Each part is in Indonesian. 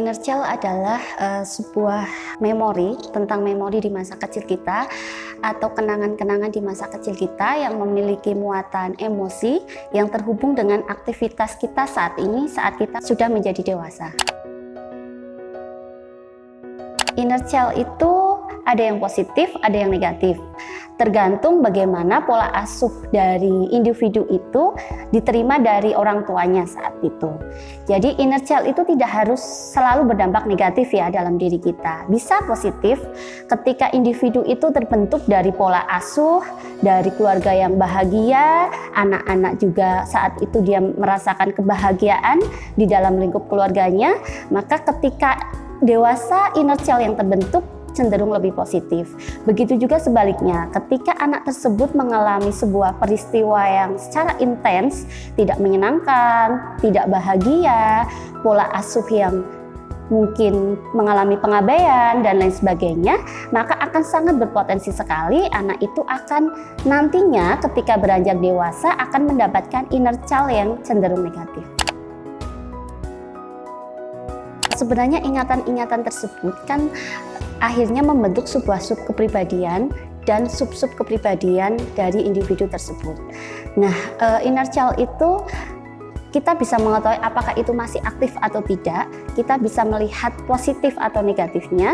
Inner child adalah sebuah memori tentang memori di masa kecil kita atau kenangan-kenangan di masa kecil kita yang memiliki muatan emosi yang terhubung dengan aktivitas kita saat ini saat kita sudah menjadi dewasa. Inner child itu ada yang positif, ada yang negatif. Tergantung bagaimana pola asuh dari individu itu diterima dari orang tuanya saat itu. Jadi inner child itu tidak harus selalu berdampak negatif ya dalam diri kita. Bisa positif ketika individu itu terbentuk dari pola asuh, dari keluarga yang bahagia, anak-anak juga saat itu dia merasakan kebahagiaan di dalam lingkup keluarganya, maka ketika dewasa inner child yang terbentuk cenderung lebih positif. Begitu juga sebaliknya, ketika anak tersebut mengalami sebuah peristiwa yang secara intens, tidak menyenangkan, tidak bahagia, pola asuh yang mungkin mengalami pengabaian dan lain sebagainya, maka akan sangat berpotensi sekali anak itu akan nantinya ketika beranjak dewasa akan mendapatkan inner child yang cenderung negatif. Sebenarnya ingatan-ingatan tersebut kan akhirnya membentuk sebuah sub kepribadian dan sub-sub kepribadian dari individu tersebut. Nah, inner child itu kita bisa mengetahui apakah itu masih aktif atau tidak. Kita bisa melihat positif atau negatifnya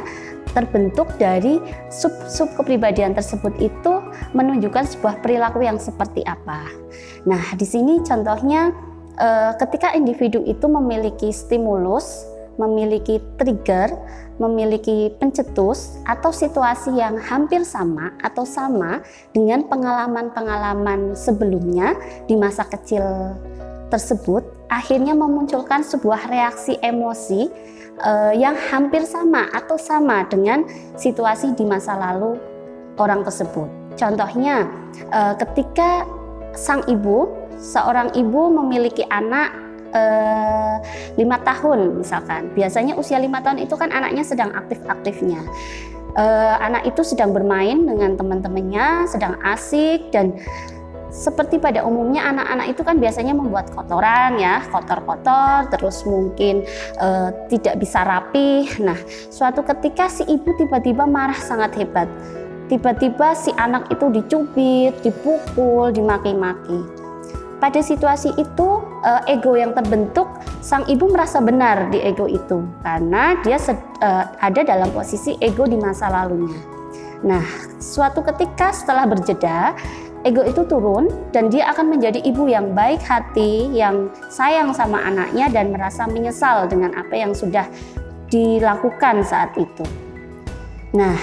terbentuk dari sub-sub kepribadian tersebut itu menunjukkan sebuah perilaku yang seperti apa. Nah, di sini contohnya ketika individu itu memiliki stimulus, memiliki trigger, memiliki pencetus atau situasi yang hampir sama atau sama dengan pengalaman-pengalaman sebelumnya di masa kecil tersebut, akhirnya memunculkan sebuah reaksi emosi yang hampir sama atau sama dengan situasi di masa lalu orang tersebut. Contohnya, ketika seorang ibu memiliki anak 5 tahun misalkan, biasanya usia 5 tahun itu kan anaknya sedang aktif-aktifnya. Anak itu sedang bermain dengan teman-temannya, sedang asik, dan seperti pada umumnya anak-anak itu kan biasanya membuat kotoran ya, kotor-kotor, terus mungkin tidak bisa rapi. Nah, suatu ketika si ibu tiba-tiba marah sangat hebat. Tiba-tiba si anak itu dicubit, dipukul, dimaki-maki. Pada situasi itu, ego yang terbentuk, sang ibu merasa benar di ego itu karena dia ada dalam posisi ego di masa lalunya. Nah, suatu ketika setelah berjeda, ego itu turun dan dia akan menjadi ibu yang baik hati, yang sayang sama anaknya dan merasa menyesal dengan apa yang sudah dilakukan saat itu. Nah,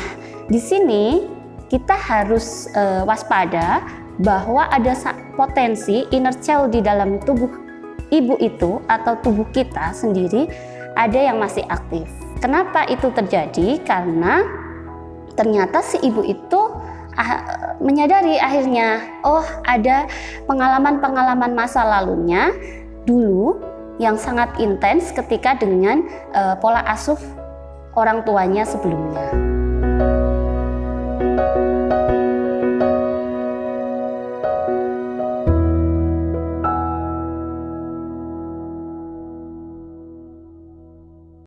di sini kita harus waspada bahwa ada potensi inner child di dalam tubuh ibu itu atau tubuh kita sendiri ada yang masih aktif. Kenapa itu terjadi? Karena ternyata si ibu itu menyadari akhirnya, oh ada pengalaman-pengalaman masa lalunya dulu yang sangat intens ketika dengan pola asuh orang tuanya sebelumnya.